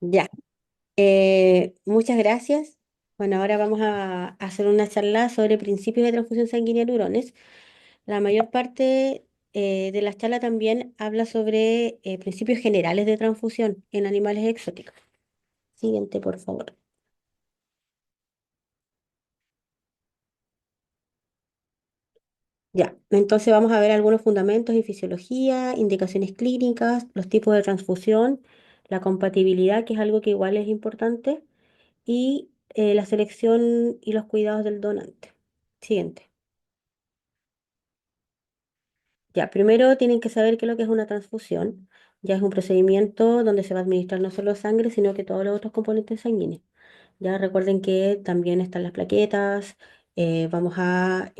Ya, muchas gracias. Bueno, ahora vamos a hacer una charla sobre principios de transfusión sanguínea de neurones. La mayor parte de la charla también habla sobre principios generales de transfusión en animales exóticos. Siguiente, por favor. Ya, entonces vamos a ver algunos fundamentos y fisiología, indicaciones clínicas, los tipos de transfusión, la compatibilidad, que es algo que igual es importante, y la selección y los cuidados del donante. Siguiente. Ya, primero tienen que saber qué es lo que es una transfusión. Ya es un procedimiento donde se va a administrar no solo sangre, sino que todos los otros componentes sanguíneos. Ya recuerden que también están las plaquetas. Vamos a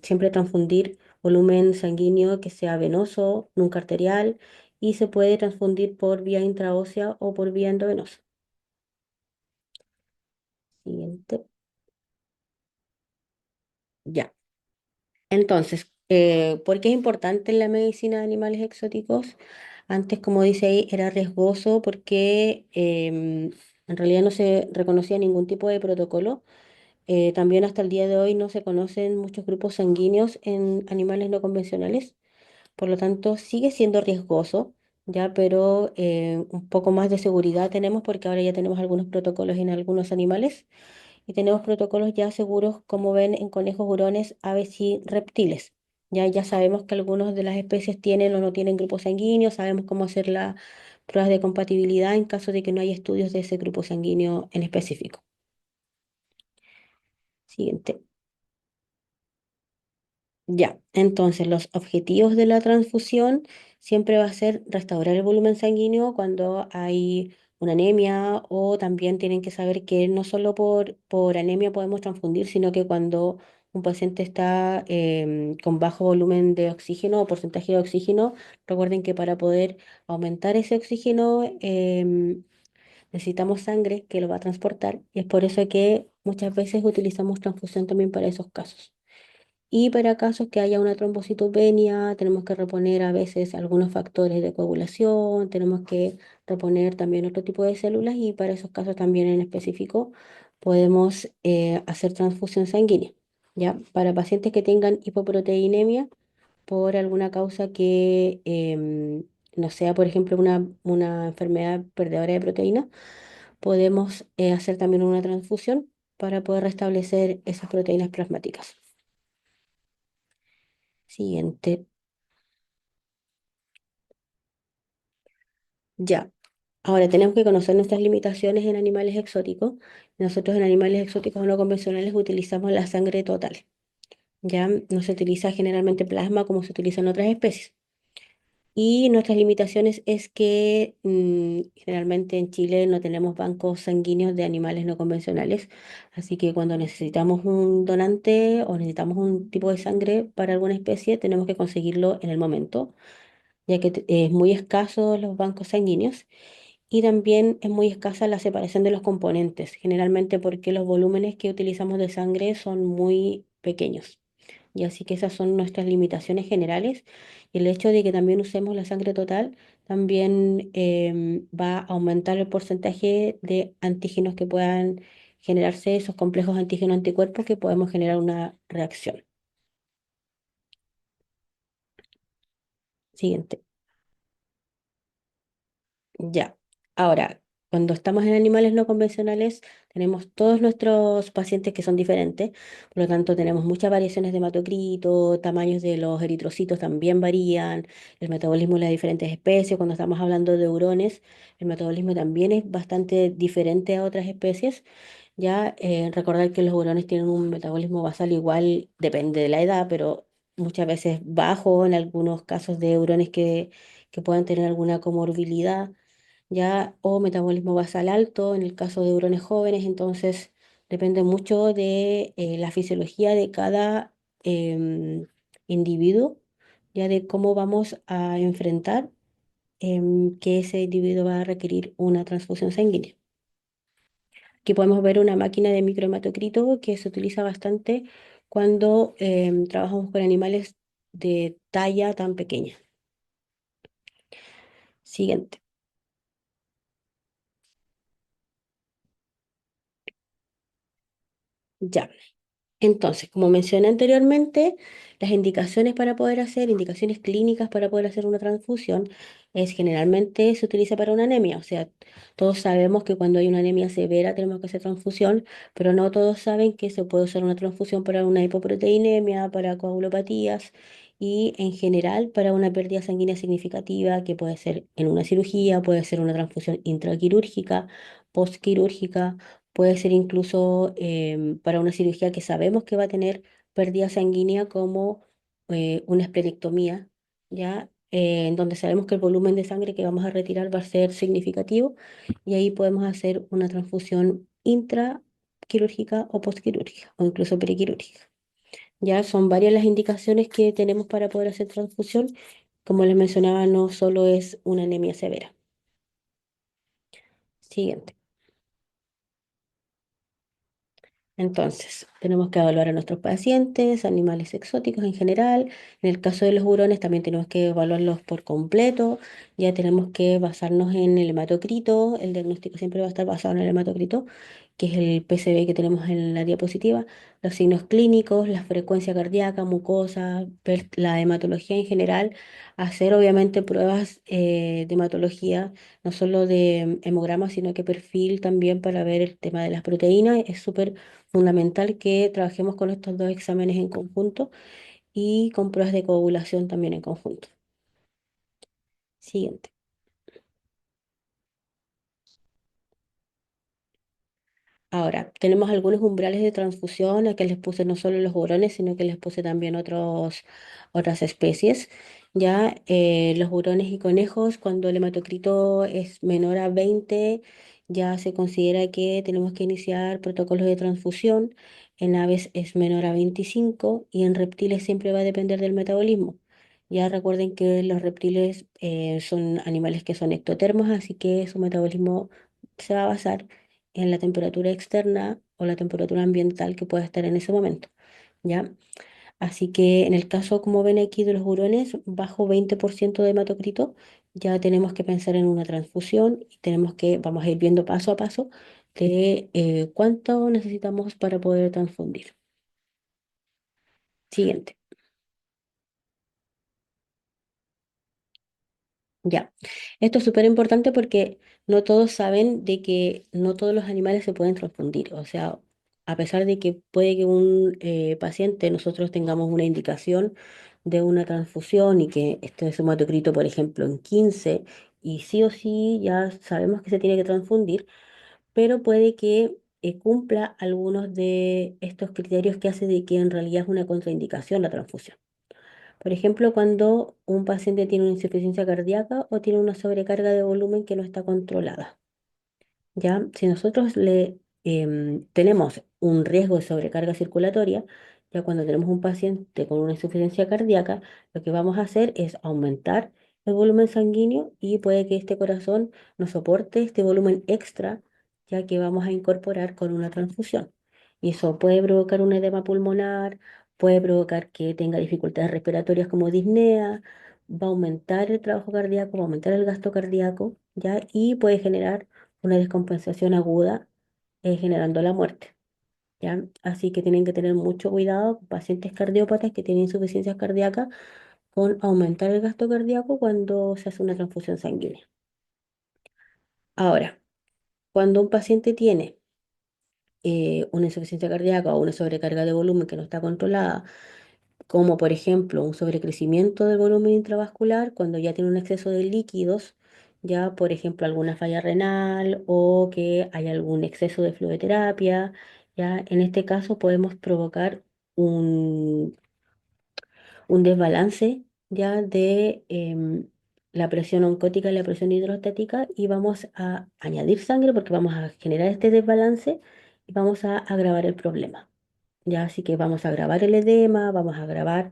siempre transfundir volumen sanguíneo que sea venoso, nunca arterial, y se puede transfundir por vía intraósea o por vía endovenosa. Siguiente. Ya. Entonces, ¿por qué es importante en la medicina de animales exóticos? Antes, como dice ahí, era riesgoso porque en realidad no se reconocía ningún tipo de protocolo. También hasta el día de hoy no se conocen muchos grupos sanguíneos en animales no convencionales. Por lo tanto, sigue siendo riesgoso, ya, pero un poco más de seguridad tenemos porque ahora ya tenemos algunos protocolos en algunos animales y tenemos protocolos ya seguros, como ven, en conejos, hurones, aves y reptiles. Ya sabemos que algunos de las especies tienen o no tienen grupos sanguíneos, sabemos cómo hacer las pruebas de compatibilidad en caso de que no haya estudios de ese grupo sanguíneo en específico. Siguiente. Ya, entonces los objetivos de la transfusión siempre va a ser restaurar el volumen sanguíneo cuando hay una anemia, o también tienen que saber que no solo por anemia podemos transfundir, sino que cuando un paciente está con bajo volumen de oxígeno o porcentaje de oxígeno, recuerden que para poder aumentar ese oxígeno necesitamos sangre que lo va a transportar, y es por eso que muchas veces utilizamos transfusión también para esos casos. Y para casos que haya una trombocitopenia, tenemos que reponer a veces algunos factores de coagulación, tenemos que reponer también otro tipo de células, y para esos casos también en específico podemos hacer transfusión sanguínea. ¿Ya? Para pacientes que tengan hipoproteinemia por alguna causa que no sea, por ejemplo, una enfermedad perdedora de proteína, podemos hacer también una transfusión para poder restablecer esas proteínas plasmáticas. Siguiente. Ya. Ahora tenemos que conocer nuestras limitaciones en animales exóticos. Nosotros en animales exóticos no convencionales utilizamos la sangre total. Ya no se utiliza generalmente plasma como se utiliza en otras especies. Y nuestras limitaciones es que generalmente en Chile no tenemos bancos sanguíneos de animales no convencionales. Así que cuando necesitamos un donante o necesitamos un tipo de sangre para alguna especie, tenemos que conseguirlo en el momento, ya que es muy escaso los bancos sanguíneos. Y también es muy escasa la separación de los componentes, generalmente porque los volúmenes que utilizamos de sangre son muy pequeños. Y así que esas son nuestras limitaciones generales. Y el hecho de que también usemos la sangre total también va a aumentar el porcentaje de antígenos que puedan generarse, esos complejos antígeno-anticuerpos que podemos generar una reacción. Siguiente. Ya. Ahora, cuando estamos en animales no convencionales, tenemos todos nuestros pacientes que son diferentes, por lo tanto tenemos muchas variaciones de hematocrito, tamaños de los eritrocitos también varían, el metabolismo de las diferentes especies. Cuando estamos hablando de hurones, el metabolismo también es bastante diferente a otras especies. Ya recordar que los hurones tienen un metabolismo basal igual, depende de la edad, pero muchas veces bajo en algunos casos de hurones que puedan tener alguna comorbilidad, ya, o metabolismo basal alto en el caso de hurones jóvenes. Entonces depende mucho de la fisiología de cada individuo, ya de cómo vamos a enfrentar que ese individuo va a requerir una transfusión sanguínea. Aquí podemos ver una máquina de microhematocrito que se utiliza bastante cuando trabajamos con animales de talla tan pequeña. Siguiente. Ya. Entonces, como mencioné anteriormente, las indicaciones para poder hacer, indicaciones clínicas para poder hacer una transfusión, es generalmente se utiliza para una anemia. O sea, todos sabemos que cuando hay una anemia severa tenemos que hacer transfusión, pero no todos saben que se puede usar una transfusión para una hipoproteinemia, para coagulopatías y en general para una pérdida sanguínea significativa que puede ser en una cirugía, puede ser una transfusión intraquirúrgica, postquirúrgica. Puede ser incluso para una cirugía que sabemos que va a tener pérdida sanguínea como una esplenectomía, ¿ya? En donde sabemos que el volumen de sangre que vamos a retirar va a ser significativo y ahí podemos hacer una transfusión intraquirúrgica o postquirúrgica o incluso periquirúrgica. Ya son varias las indicaciones que tenemos para poder hacer transfusión. Como les mencionaba, no solo es una anemia severa. Siguiente. Entonces, tenemos que evaluar a nuestros pacientes, animales exóticos en general. En el caso de los hurones, también tenemos que evaluarlos por completo. Ya tenemos que basarnos en el hematocrito. El diagnóstico siempre va a estar basado en el hematocrito, que es el PCB que tenemos en la diapositiva. Los signos clínicos, la frecuencia cardíaca, mucosa, ver la hematología en general. Hacer obviamente pruebas de hematología, no solo de hemograma, sino que perfil también para ver el tema de las proteínas. Es súper fundamental que trabajemos con estos dos exámenes en conjunto y con pruebas de coagulación también en conjunto. Siguiente. Ahora, tenemos algunos umbrales de transfusión, a que les puse no solo los hurones, sino que les puse también otras especies. Ya los hurones y conejos, cuando el hematocrito es menor a 20, ya se considera que tenemos que iniciar protocolos de transfusión. En aves es menor a 25 y en reptiles siempre va a depender del metabolismo. Ya recuerden que los reptiles son animales que son ectotermos, así que su metabolismo se va a basar en la temperatura externa o la temperatura ambiental que pueda estar en ese momento, ¿ya? Así que en el caso, como ven aquí, de los hurones, bajo 20% de hematocrito, ya tenemos que pensar en una transfusión y vamos a ir viendo paso a paso de cuánto necesitamos para poder transfundir. Siguiente. Ya, esto es súper importante porque no todos saben de que no todos los animales se pueden transfundir. O sea, a pesar de que puede que un paciente nosotros tengamos una indicación de una transfusión y que esté su hematocrito, por ejemplo, en 15 y sí o sí ya sabemos que se tiene que transfundir, pero puede que cumpla algunos de estos criterios que hace de que en realidad es una contraindicación la transfusión. Por ejemplo, cuando un paciente tiene una insuficiencia cardíaca o tiene una sobrecarga de volumen que no está controlada. ¿Ya? Si nosotros le tenemos un riesgo de sobrecarga circulatoria, ya cuando tenemos un paciente con una insuficiencia cardíaca, lo que vamos a hacer es aumentar el volumen sanguíneo y puede que este corazón no soporte este volumen extra, ya que vamos a incorporar con una transfusión. Y eso puede provocar un edema pulmonar, puede provocar que tenga dificultades respiratorias como disnea, va a aumentar el trabajo cardíaco, va a aumentar el gasto cardíaco, ¿ya? Y puede generar una descompensación aguda generando la muerte, ¿ya? Así que tienen que tener mucho cuidado con pacientes cardiópatas que tienen insuficiencia cardíaca con aumentar el gasto cardíaco cuando se hace una transfusión sanguínea. Ahora, cuando un paciente tiene una insuficiencia cardíaca o una sobrecarga de volumen que no está controlada, como por ejemplo un sobrecrecimiento del volumen intravascular, cuando ya tiene un exceso de líquidos, ya por ejemplo alguna falla renal o que hay algún exceso de fluidoterapia, ya en este caso podemos provocar un, un desbalance ya de la presión oncótica y la presión hidrostática y vamos a añadir sangre porque vamos a generar este desbalance y vamos a agravar el problema. Ya, así que vamos a grabar el edema, vamos a grabar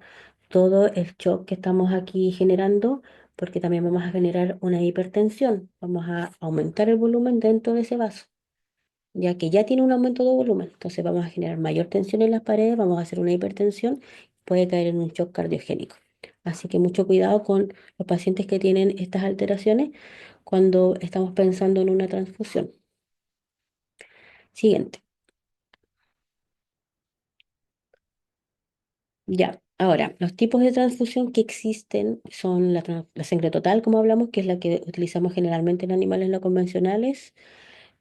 todo el shock que estamos aquí generando, porque también vamos a generar una hipertensión. Vamos a aumentar el volumen dentro de ese vaso, ya que ya tiene un aumento de volumen. Entonces vamos a generar mayor tensión en las paredes, vamos a hacer una hipertensión, puede caer en un shock cardiogénico. Así que mucho cuidado con los pacientes que tienen estas alteraciones cuando estamos pensando en una transfusión. Siguiente. Ya, ahora, los tipos de transfusión que existen son la sangre total, como hablamos, que es la que utilizamos generalmente en animales no convencionales.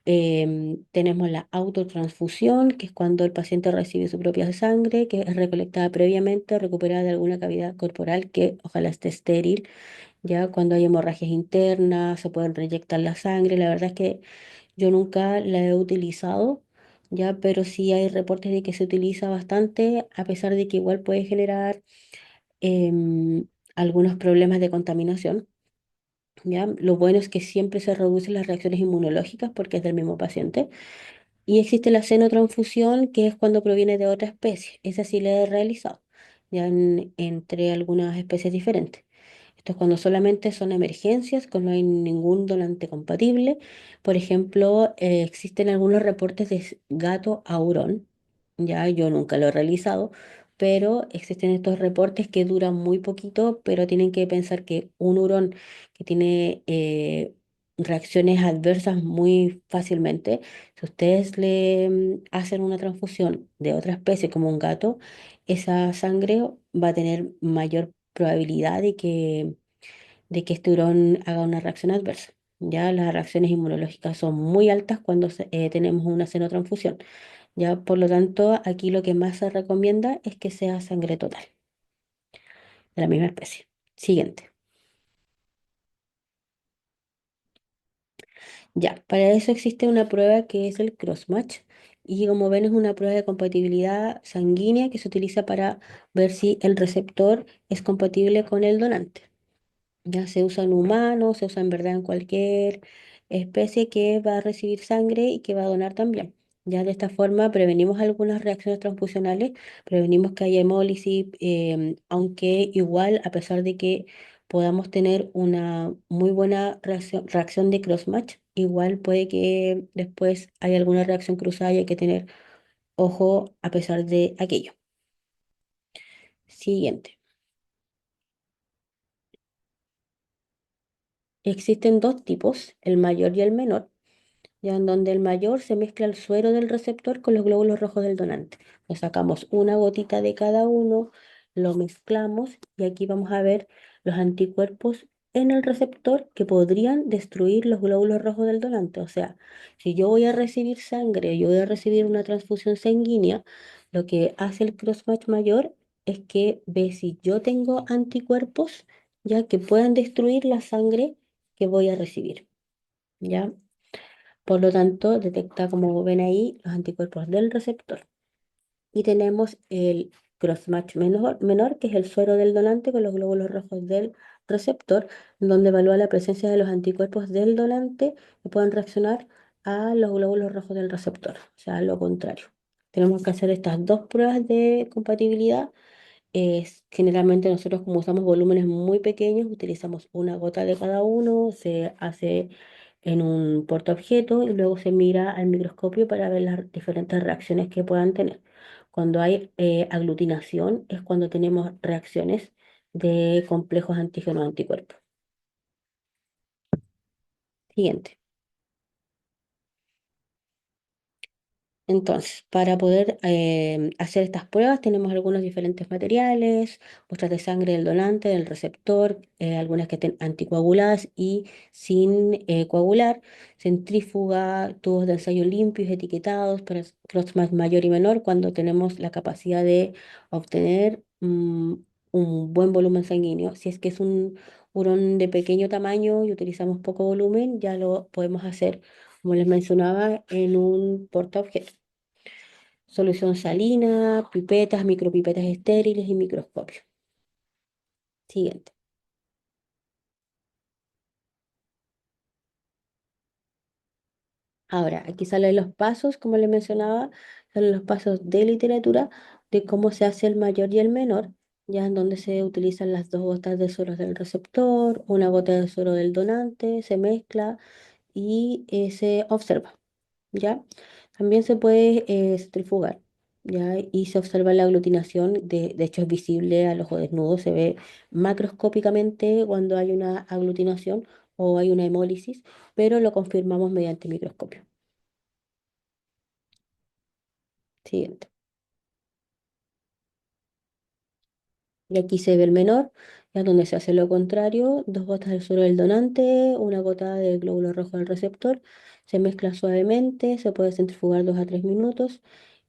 Tenemos la autotransfusión, que es cuando el paciente recibe su propia sangre, que es recolectada previamente, recuperada de alguna cavidad corporal que ojalá esté estéril. Ya cuando hay hemorragias internas, se pueden reyectar la sangre. La verdad es que yo nunca la he utilizado, ya, pero sí hay reportes de que se utiliza bastante, a pesar de que igual puede generar algunos problemas de contaminación. ¿Ya? Lo bueno es que siempre se reducen las reacciones inmunológicas porque es del mismo paciente. Y existe la xenotransfusión, que es cuando proviene de otra especie. Esa sí la he realizado, ya entre algunas especies diferentes. Esto es cuando solamente son emergencias, cuando no hay ningún donante compatible. Por ejemplo, existen algunos reportes de gato a hurón. Ya yo nunca lo he realizado, pero existen estos reportes que duran muy poquito, pero tienen que pensar que un hurón que tiene reacciones adversas muy fácilmente, si ustedes le hacen una transfusión de otra especie como un gato, esa sangre va a tener mayor probabilidad de que este hurón haga una reacción adversa. Ya las reacciones inmunológicas son muy altas cuando tenemos una xenotransfusión. Ya, por lo tanto, aquí lo que más se recomienda es que sea sangre total de la misma especie. Siguiente. Ya, para eso existe una prueba que es el crossmatch. Y como ven, es una prueba de compatibilidad sanguínea que se utiliza para ver si el receptor es compatible con el donante. Ya se usa en humanos, se usa en verdad en cualquier especie que va a recibir sangre y que va a donar también. Ya de esta forma prevenimos algunas reacciones transfusionales, prevenimos que haya hemólisis, aunque igual, a pesar de que podamos tener una muy buena reacción de crossmatch, igual puede que después haya alguna reacción cruzada y hay que tener ojo a pesar de aquello. Siguiente. Existen dos tipos, el mayor y el menor. Ya en donde el mayor se mezcla el suero del receptor con los glóbulos rojos del donante. Le sacamos una gotita de cada uno, lo mezclamos y aquí vamos a ver los anticuerpos en el receptor que podrían destruir los glóbulos rojos del donante. O sea, si yo voy a recibir sangre, yo voy a recibir una transfusión sanguínea, lo que hace el crossmatch mayor es que ve si yo tengo anticuerpos ya que puedan destruir la sangre que voy a recibir. ¿Ya? Por lo tanto, detecta, como ven ahí, los anticuerpos del receptor. Y tenemos el crossmatch menor, que es el suero del donante con los glóbulos rojos del receptor, donde evalúa la presencia de los anticuerpos del donante que puedan reaccionar a los glóbulos rojos del receptor, o sea, lo contrario. Tenemos que hacer estas dos pruebas de compatibilidad. Generalmente nosotros como usamos volúmenes muy pequeños, utilizamos una gota de cada uno, se hace en un portaobjeto y luego se mira al microscopio para ver las diferentes reacciones que puedan tener. Cuando hay aglutinación es cuando tenemos reacciones de complejos antígeno-anticuerpos. Siguiente. Entonces, para poder hacer estas pruebas tenemos algunos diferentes materiales, muestras de sangre del donante, del receptor, algunas que estén anticoaguladas y sin coagular, centrífuga, tubos de ensayo limpios, etiquetados para crossmatch mayor y menor, cuando tenemos la capacidad de obtener un buen volumen sanguíneo. Si es que es un hurón de pequeño tamaño y utilizamos poco volumen, ya lo podemos hacer, como les mencionaba, en un portaobjetos. Solución salina, pipetas, micropipetas estériles y microscopio. Siguiente. Ahora, aquí salen los pasos, como les mencionaba, salen los pasos de literatura de cómo se hace el mayor y el menor, ya en donde se utilizan las dos gotas de suero del receptor, una gota de suero del donante, se mezcla y se observa. ¿Ya? También se puede centrifugar, ¿ya? Y se observa la aglutinación, de hecho es visible al ojo desnudo, se ve macroscópicamente cuando hay una aglutinación o hay una hemólisis, pero lo confirmamos mediante microscopio. Siguiente. Y aquí se ve el menor, ya donde se hace lo contrario, dos gotas del suero del donante, una gota del glóbulo rojo del receptor, se mezcla suavemente, se puede centrifugar 2 a 3 minutos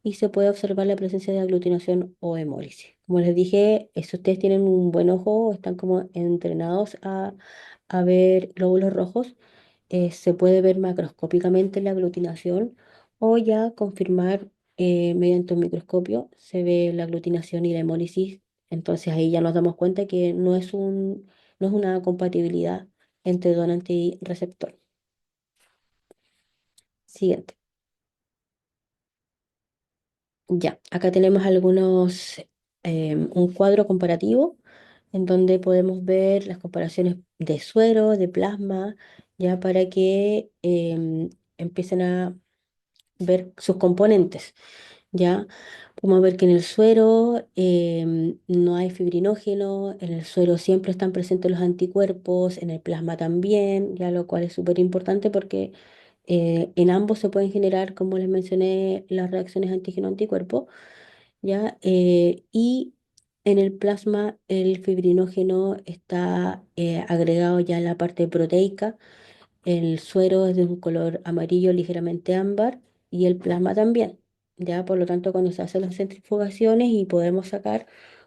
y se puede observar la presencia de aglutinación o hemólisis. Como les dije, si ustedes tienen un buen ojo, están como entrenados a ver glóbulos rojos, se puede ver macroscópicamente la aglutinación o ya confirmar mediante un microscopio, se ve la aglutinación y la hemólisis. Entonces ahí ya nos damos cuenta que no es una compatibilidad entre donante y receptor. Siguiente. Ya, acá tenemos un cuadro comparativo en donde podemos ver las comparaciones de suero, de plasma, ya para que empiecen a ver sus componentes. ¿Ya? Podemos ver que en el suero no hay fibrinógeno, en el suero siempre están presentes los anticuerpos, en el plasma también, ya lo cual es súper importante porque en ambos se pueden generar, como les mencioné, las reacciones antígeno-anticuerpo, ¿ya? Y en el plasma el fibrinógeno está agregado ya en la parte proteica, el suero es de un color amarillo ligeramente ámbar y el plasma también. Ya, por lo tanto, cuando se hacen las centrifugaciones y podemos sacar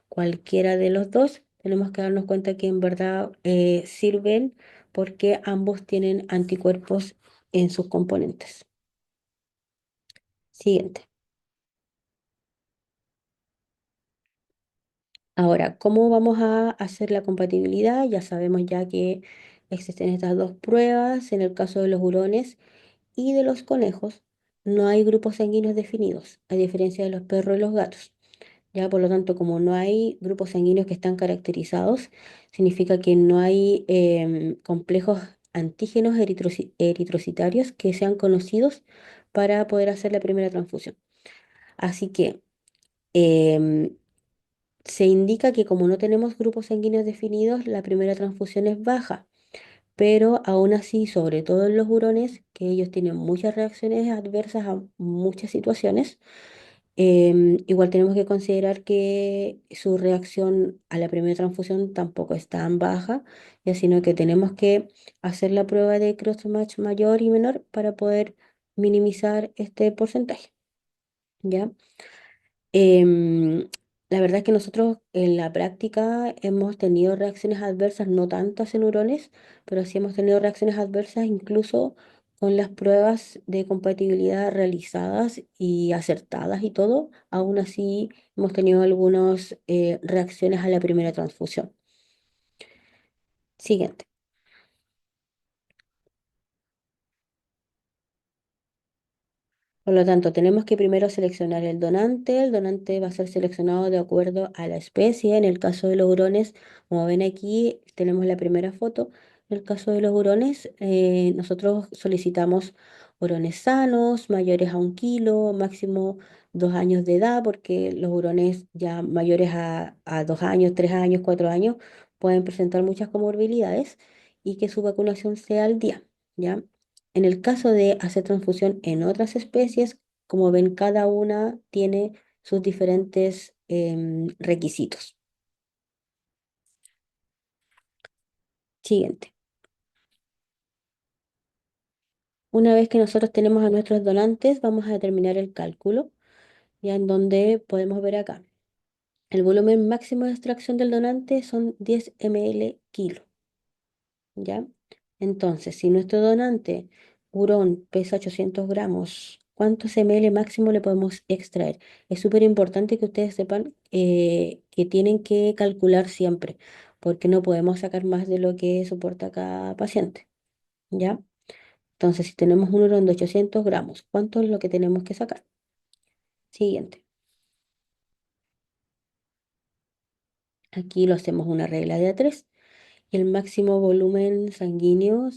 cualquiera de los dos, tenemos que darnos cuenta que en verdad sirven porque ambos tienen anticuerpos en sus componentes. Siguiente. Ahora, ¿cómo vamos a hacer la compatibilidad? Ya sabemos ya que existen estas dos pruebas. En el caso de los hurones y de los conejos no hay grupos sanguíneos definidos, a diferencia de los perros y los gatos. Ya, por lo tanto, como no hay grupos sanguíneos que están caracterizados, significa que no hay complejos antígenos eritrocitarios que sean conocidos para poder hacer la primera transfusión. Así que em, se indica que como no tenemos grupos sanguíneos definidos, la primera transfusión es baja. Pero aún así, sobre todo en los hurones, que ellos tienen muchas reacciones adversas a muchas situaciones, igual tenemos que considerar que su reacción a la primera transfusión tampoco es tan baja, ya sino que tenemos que hacer la prueba de cross-match mayor y menor para poder minimizar este porcentaje, ¿ya? Em, la verdad es que nosotros en la práctica hemos tenido reacciones adversas, no tantas en neurones, pero sí hemos tenido reacciones adversas incluso con las pruebas de compatibilidad realizadas y acertadas y todo. Aún así hemos tenido algunas reacciones a la primera transfusión. Siguiente. Por lo tanto, tenemos que primero seleccionar el donante. El donante va a ser seleccionado de acuerdo a la especie. En el caso de los hurones, como ven aquí, tenemos la primera foto. En el caso de los hurones, nosotros solicitamos hurones sanos, mayores a 1 kilo, máximo 2 años de edad, porque los hurones ya mayores a 2 años, 3 años, 4 años pueden presentar muchas comorbilidades y que su vacunación sea al día, ¿ya? En el caso de hacer transfusión en otras especies, como ven, cada una tiene sus diferentes requisitos. Siguiente. Una vez que nosotros tenemos a nuestros donantes, vamos a determinar el cálculo, ya en donde podemos ver acá. El volumen máximo de extracción del donante son 10 ml kilo. ¿Ya? Entonces, si nuestro donante hurón pesa 800 gramos, ¿cuántos ml máximo le podemos extraer? Es súper importante que ustedes sepan que tienen que calcular siempre, porque no podemos sacar más de lo que soporta cada paciente, ¿ya? Entonces, si tenemos un hurón de 800 gramos, ¿cuánto es lo que tenemos que sacar? Siguiente. Aquí lo hacemos una regla de A3 y el máximo volumen sanguíneo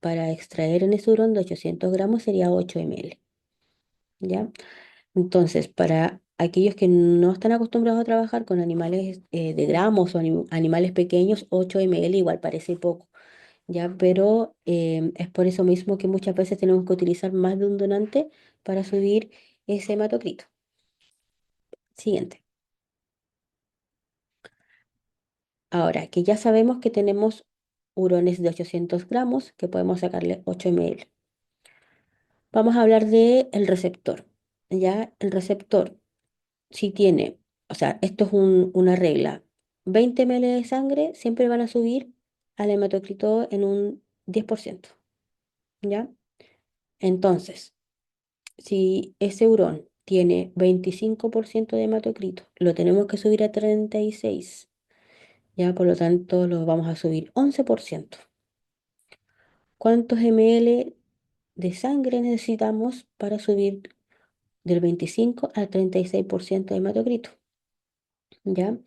para extraer en ese hurón de 800 gramos sería 8 ml. ¿Ya? Entonces, para aquellos que no están acostumbrados a trabajar con animales de gramos o animales pequeños, 8 ml igual parece poco, ¿ya? Pero es por eso mismo que muchas veces tenemos que utilizar más de un donante para subir ese hematocrito. Siguiente. Ahora, que ya sabemos que tenemos hurones de 800 gramos, que podemos sacarle 8 ml. Vamos a hablar de el receptor. Ya el receptor, si tiene, o sea, esto es una regla, 20 ml de sangre siempre van a subir al hematocrito en un 10%. ¿Ya? Entonces, si ese hurón tiene 25% de hematocrito, lo tenemos que subir a 36. Ya, por lo tanto, lo vamos a subir 11%. ¿Cuántos ml de sangre necesitamos para subir del 25 al 36% de hematocrito? ¿Ya?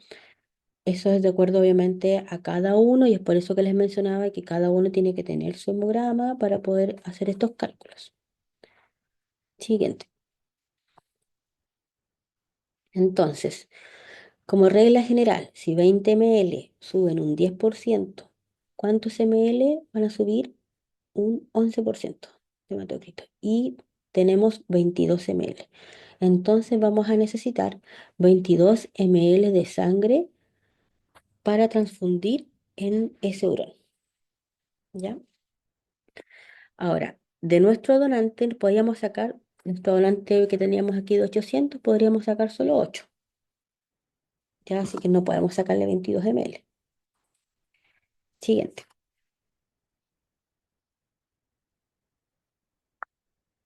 Eso es de acuerdo obviamente a cada uno y es por eso que les mencionaba que cada uno tiene que tener su hemograma para poder hacer estos cálculos. Siguiente. Entonces, como regla general, si 20 ml suben un 10%, ¿cuántos ml van a subir? Un 11% de hematocrito. Y tenemos 22 ml. Entonces vamos a necesitar 22 ml de sangre para transfundir en ese hurón. ¿Ya? Ahora, de nuestro donante podíamos sacar, nuestro donante que teníamos aquí de 800, podríamos sacar solo 8. ¿Ya? Así que no podemos sacarle 22 ml. Siguiente.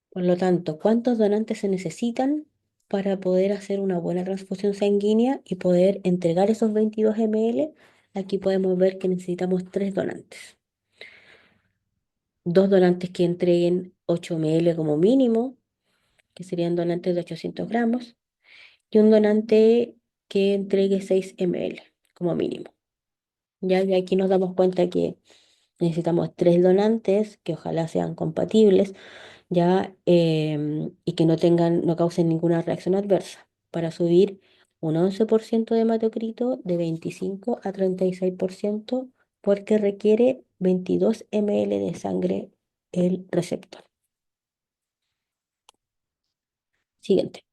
Por lo tanto, ¿cuántos donantes se necesitan para poder hacer una buena transfusión sanguínea y poder entregar esos 22 ml? Aquí podemos ver que necesitamos 3 donantes. 2 donantes que entreguen 8 ml como mínimo, que serían donantes de 800 gramos, y un donante que entregue 6 ml como mínimo. Ya y aquí nos damos cuenta que necesitamos 3 donantes que ojalá sean compatibles ya y que no tengan, no causen ninguna reacción adversa para subir un 11% de hematocrito de 25 a 36% porque requiere 22 ml de sangre el receptor. Siguiente.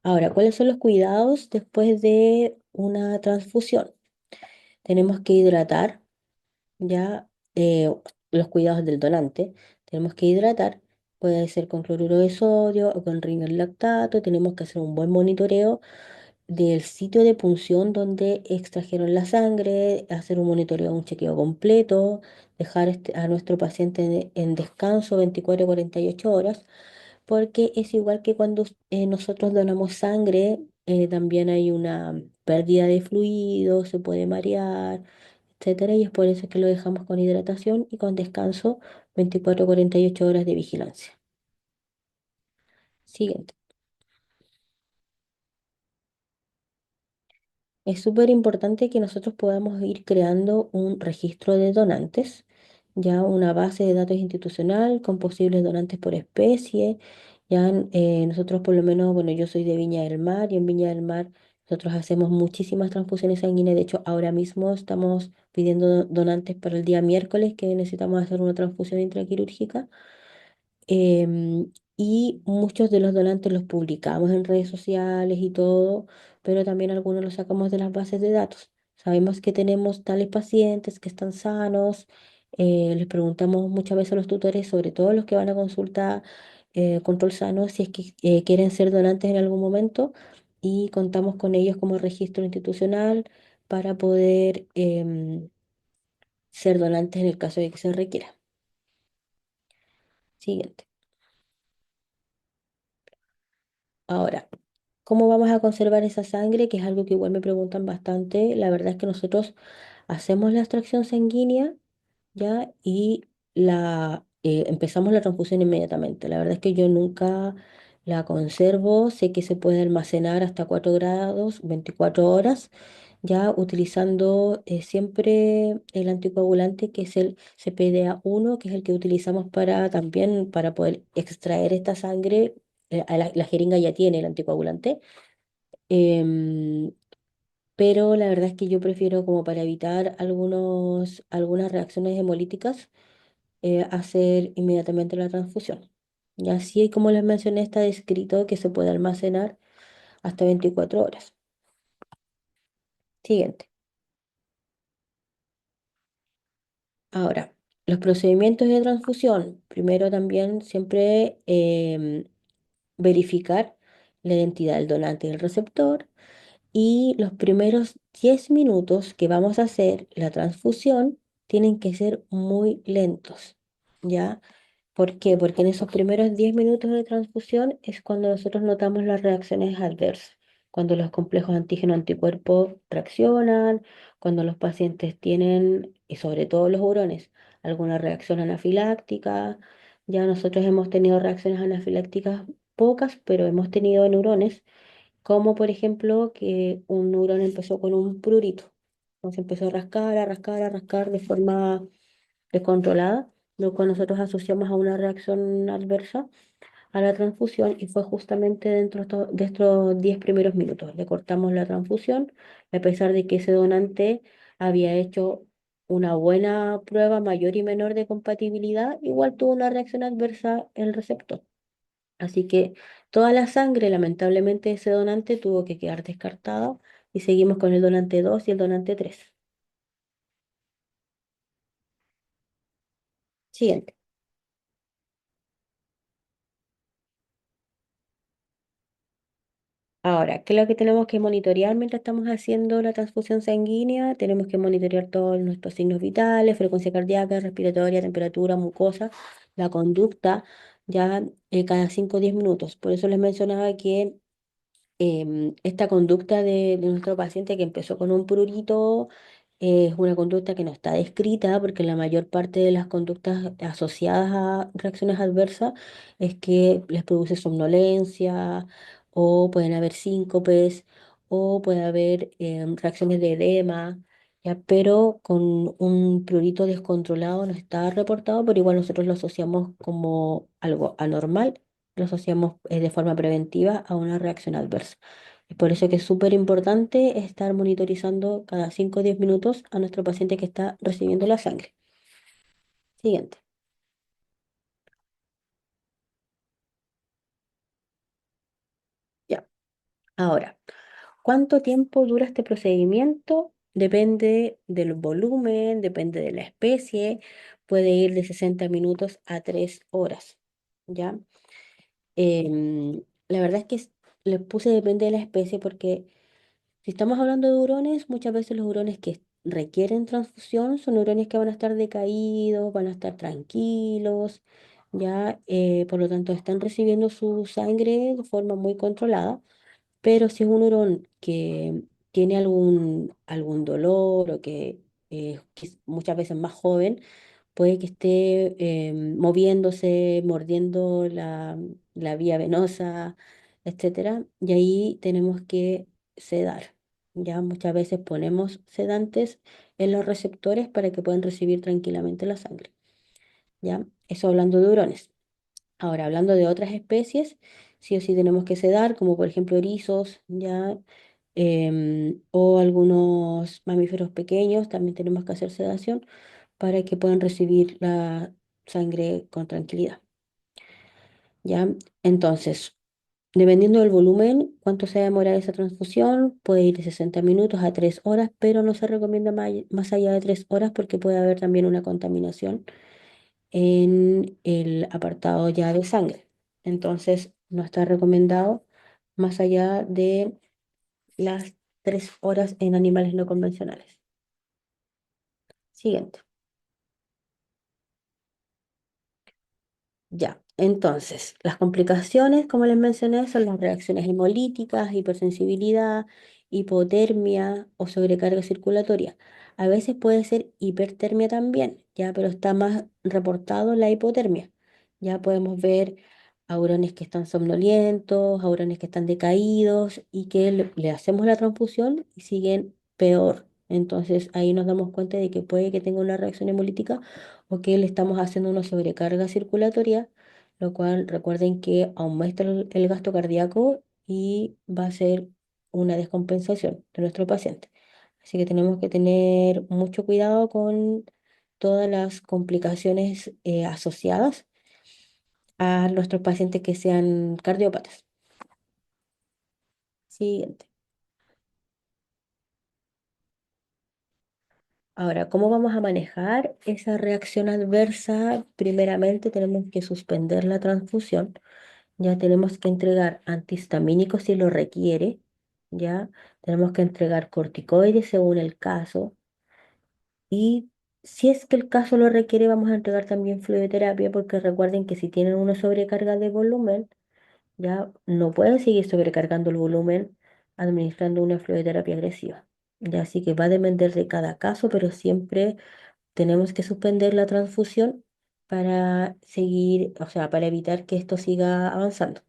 Ahora, ¿cuáles son los cuidados después de una transfusión? Tenemos que hidratar ya los cuidados del donante. Tenemos que hidratar, puede ser con cloruro de sodio o con ringer lactato. Tenemos que hacer un buen monitoreo del sitio de punción donde extrajeron la sangre, hacer un monitoreo, un chequeo completo, dejar a nuestro paciente en descanso 24 a 48 horas, porque es igual que cuando nosotros donamos sangre, también hay una pérdida de fluido, se puede marear, etcétera, y es por eso que lo dejamos con hidratación y con descanso 24 a 48 horas de vigilancia. Siguiente. Es súper importante que nosotros podamos ir creando un registro de donantes, ya una base de datos institucional con posibles donantes por especie. Ya nosotros por lo menos, bueno, yo soy de Viña del Mar y en Viña del Mar nosotros hacemos muchísimas transfusiones sanguíneas. De hecho, ahora mismo estamos pidiendo donantes para el día miércoles que necesitamos hacer una transfusión intraquirúrgica. Y muchos de los donantes los publicamos en redes sociales y todo, pero también algunos los sacamos de las bases de datos. Sabemos que tenemos tales pacientes que están sanos, les preguntamos muchas veces a los tutores, sobre todo los que van a consulta control sano, si es que quieren ser donantes en algún momento y contamos con ellos como registro institucional para poder ser donantes en el caso de que se requiera. Siguiente. Ahora, ¿cómo vamos a conservar esa sangre? Que es algo que igual me preguntan bastante. La verdad es que nosotros hacemos la extracción sanguínea, ¿ya? Y empezamos la transfusión inmediatamente. La verdad es que yo nunca la conservo. Sé que se puede almacenar hasta 4 grados, 24 horas, ya utilizando siempre el anticoagulante que es el CPDA1, que es el que utilizamos para también para poder extraer esta sangre. La jeringa ya tiene el anticoagulante. em, pero la verdad es que yo prefiero como para evitar algunas reacciones hemolíticas hacer inmediatamente la transfusión. Y así como les mencioné, está descrito que se puede almacenar hasta 24 horas. Siguiente. Ahora, los procedimientos de transfusión. Primero también siempre verificar la identidad del donante y del receptor. Y los primeros 10 minutos que vamos a hacer la transfusión tienen que ser muy lentos, ¿ya? ¿Por qué? Porque en esos primeros 10 minutos de transfusión es cuando nosotros notamos las reacciones adversas, cuando los complejos antígeno-anticuerpo reaccionan, cuando los pacientes tienen, y sobre todo los hurones, alguna reacción anafiláctica. Ya nosotros hemos tenido reacciones anafilácticas pocas, pero hemos tenido neurones como por ejemplo que un neurón empezó con un prurito. Entonces empezó a rascar, a rascar, a rascar de forma descontrolada, lo cual nosotros asociamos a una reacción adversa a la transfusión y fue justamente dentro de estos 10 primeros minutos. Le cortamos la transfusión, a pesar de que ese donante había hecho una buena prueba mayor y menor de compatibilidad, igual tuvo una reacción adversa el receptor. Así que toda la sangre, lamentablemente, de ese donante tuvo que quedar descartada y seguimos con el donante 2 y el donante 3. Siguiente. Ahora, ¿qué es lo que tenemos que monitorear mientras estamos haciendo la transfusión sanguínea? Tenemos que monitorear todos nuestros signos vitales, frecuencia cardíaca, respiratoria, temperatura, mucosa, la conducta, ya cada 5 o 10 minutos. Por eso les mencionaba que esta conducta de nuestro paciente que empezó con un prurito es una conducta que no está descrita porque la mayor parte de las conductas asociadas a reacciones adversas es que les produce somnolencia o pueden haber síncopes o puede haber reacciones de edema, ya, pero con un prurito descontrolado no está reportado, pero igual nosotros lo asociamos como algo anormal, lo asociamos de forma preventiva a una reacción adversa. Es por eso que es súper importante estar monitorizando cada 5 o 10 minutos a nuestro paciente que está recibiendo la sangre. Siguiente. Ya. Ahora, ¿cuánto tiempo dura este procedimiento? Depende del volumen, depende de la especie. Puede ir de 60 minutos a 3 horas. ¿Ya? La verdad es que les puse depende de la especie porque si estamos hablando de hurones, muchas veces los hurones que requieren transfusión son hurones que van a estar decaídos, van a estar tranquilos, ya, por lo tanto están recibiendo su sangre de forma muy controlada. Pero si es un hurón que tiene algún dolor o que es muchas veces más joven, puede que esté moviéndose, mordiendo la vía venosa, etcétera, y ahí tenemos que sedar. Ya muchas veces ponemos sedantes en los receptores para que puedan recibir tranquilamente la sangre. ¿Ya? Eso hablando de hurones. Ahora, hablando de otras especies, sí o sí tenemos que sedar, como por ejemplo erizos, ya, o algunos mamíferos pequeños, también tenemos que hacer sedación para que puedan recibir la sangre con tranquilidad. ¿Ya? Entonces, dependiendo del volumen, cuánto se va a demorar esa transfusión, puede ir de 60 minutos a 3 horas, pero no se recomienda más allá de 3 horas porque puede haber también una contaminación en el apartado ya de sangre. Entonces, no está recomendado más allá de las 3 horas en animales no convencionales. Siguiente. Ya, entonces, las complicaciones, como les mencioné, son las reacciones hemolíticas, hipersensibilidad, hipotermia o sobrecarga circulatoria. A veces puede ser hipertermia también, ya, pero está más reportado la hipotermia. Ya podemos ver aurones que están somnolientos, aurones que están decaídos y que le hacemos la transfusión y siguen peor. Entonces ahí nos damos cuenta de que puede que tenga una reacción hemolítica o que le estamos haciendo una sobrecarga circulatoria, lo cual recuerden que aumenta el gasto cardíaco y va a ser una descompensación de nuestro paciente. Así que tenemos que tener mucho cuidado con todas las complicaciones asociadas a nuestros pacientes que sean cardiópatas. Siguiente. Ahora, ¿cómo vamos a manejar esa reacción adversa? Primeramente tenemos que suspender la transfusión, ya tenemos que entregar antihistamínicos si lo requiere, ya tenemos que entregar corticoides según el caso y si es que el caso lo requiere vamos a entregar también fluidoterapia porque recuerden que si tienen una sobrecarga de volumen, ya no pueden seguir sobrecargando el volumen administrando una fluidoterapia agresiva. Ya así que va a depender de cada caso, pero siempre tenemos que suspender la transfusión para seguir, o sea, para evitar que esto siga avanzando.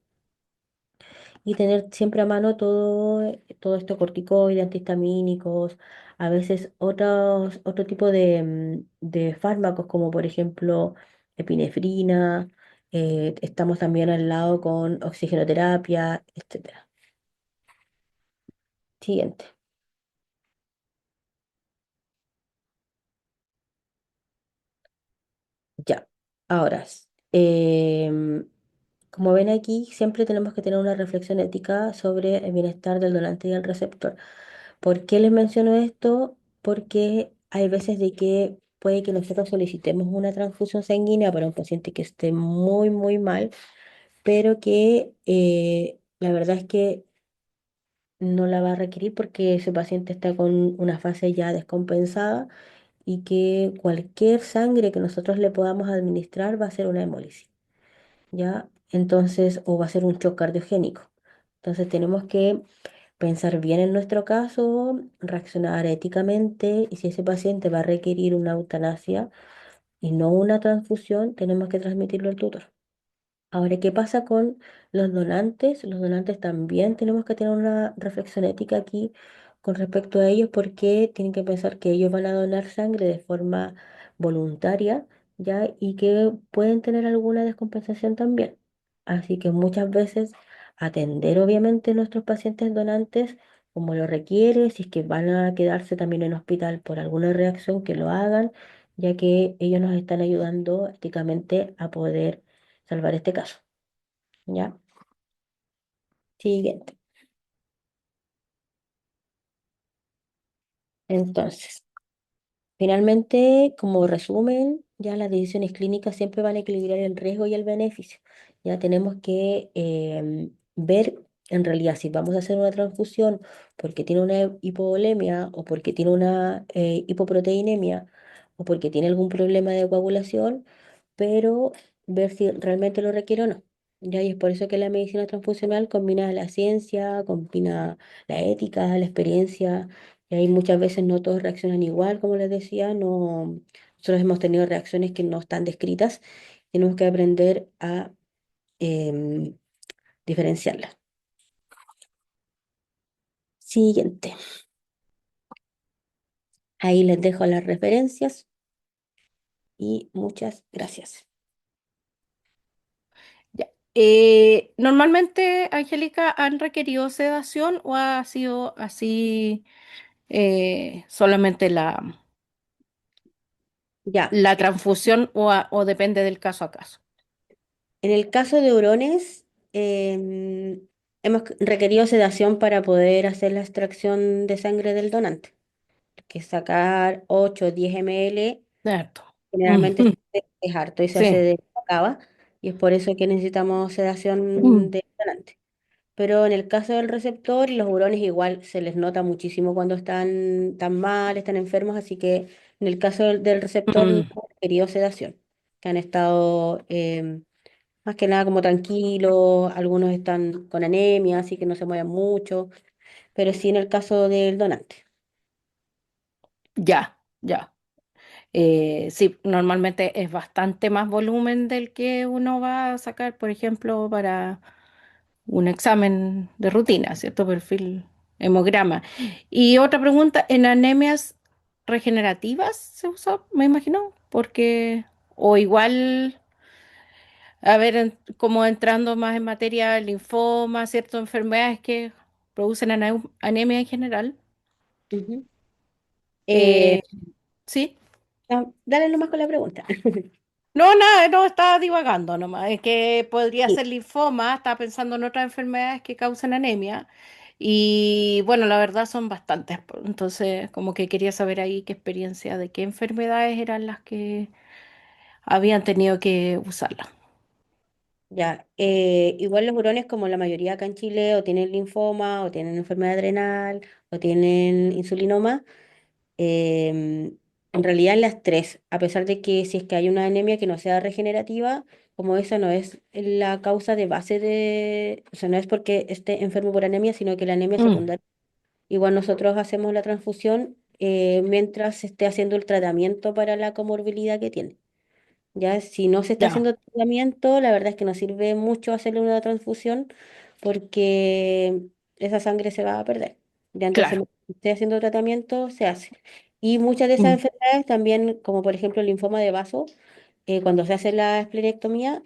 Y tener siempre a mano todo esto corticoides, antihistamínicos, a veces otro tipo de fármacos como por ejemplo epinefrina, estamos también al lado con oxigenoterapia, etcétera. Siguiente. Ya. Ahora, em, como ven aquí, siempre tenemos que tener una reflexión ética sobre el bienestar del donante y el receptor. ¿Por qué les menciono esto? Porque hay veces de que puede que nosotros solicitemos una transfusión sanguínea para un paciente que esté muy, muy mal, pero que la verdad es que no la va a requerir porque ese paciente está con una fase ya descompensada y que cualquier sangre que nosotros le podamos administrar va a ser una hemólisis. ¿Ya? Entonces, o va a ser un shock cardiogénico. Entonces, tenemos que pensar bien en nuestro caso, reaccionar éticamente y si ese paciente va a requerir una eutanasia y no una transfusión, tenemos que transmitirlo al tutor. Ahora, ¿qué pasa con los donantes? Los donantes también tenemos que tener una reflexión ética aquí con respecto a ellos porque tienen que pensar que ellos van a donar sangre de forma voluntaria, ¿ya? Y que pueden tener alguna descompensación también. Así que muchas veces atender obviamente a nuestros pacientes donantes como lo requiere, si es que van a quedarse también en hospital por alguna reacción, que lo hagan, ya que ellos nos están ayudando éticamente a poder salvar este caso. ¿Ya? Siguiente. Entonces, finalmente, como resumen, ya las decisiones clínicas siempre van a equilibrar el riesgo y el beneficio. Ya tenemos que ver en realidad si vamos a hacer una transfusión porque tiene una hipovolemia o porque tiene una hipoproteinemia o porque tiene algún problema de coagulación, pero ver si realmente lo requiere o no. Ya, y es por eso que la medicina transfusional combina la ciencia, combina la ética, la experiencia. Y ahí muchas veces no todos reaccionan igual, como les decía, no, nosotros hemos tenido reacciones que no están descritas, tenemos que aprender a em, diferenciarlas. Siguiente, ahí les dejo las referencias y muchas gracias. Ya. Normalmente, Angélica, ¿han requerido sedación o ha sido así solamente Ya, la transfusión o depende del caso a caso? en el caso de hurones, hemos requerido sedación para poder hacer la extracción de sangre del donante, que es sacar 8 o 10 ml. Cierto. Generalmente Ujú. es harto y se hace Sí. de cava, y es por eso que necesitamos sedación Mm, de donante. Pero en el caso del receptor, los hurones igual se les nota muchísimo cuando están tan mal, están enfermos, así que en el caso del receptor no mm, han requerido sedación, que han estado más que nada como tranquilos, algunos están con anemia, así que no se mueven mucho, pero sí en el caso del donante. ya, ya. Sí, normalmente es bastante más volumen del que uno va a sacar, por ejemplo, para un examen de rutina, ¿cierto? Perfil hemograma. Y otra pregunta, ¿en anemias regenerativas se usa, me imagino? Porque, o igual, a ver, como entrando más en materia, linfoma, ciertas enfermedades que producen anemia en general. Ujú. Eh, Eh, sí. Dale nomás con la pregunta. No, nada, no, estaba divagando nomás. Es que podría Sí. ser linfoma, estaba pensando en otras enfermedades que causan anemia. Y bueno, la verdad son bastantes, entonces como que quería saber ahí qué experiencia de qué enfermedades eran las que habían tenido que usarla. Ya, igual los hurones, como la mayoría acá en Chile, o tienen linfoma, o tienen enfermedad adrenal, o tienen insulinoma, en realidad las tres, a pesar de que si es que hay una anemia que no sea regenerativa, como esa no es la causa de base de, o sea, no es porque esté enfermo por anemia, sino que la anemia es Mm, secundaria. Igual nosotros hacemos la transfusión mientras se esté haciendo el tratamiento para la comorbilidad que tiene. Ya, si no se está ya, haciendo tratamiento, la verdad es que no sirve mucho hacerle una transfusión porque esa sangre se va a perder. Ya, entonces, claro. mientras esté haciendo tratamiento, se hace. Y muchas de esas Mm, enfermedades también, como por ejemplo el linfoma de vaso, cuando se hace la esplenectomía,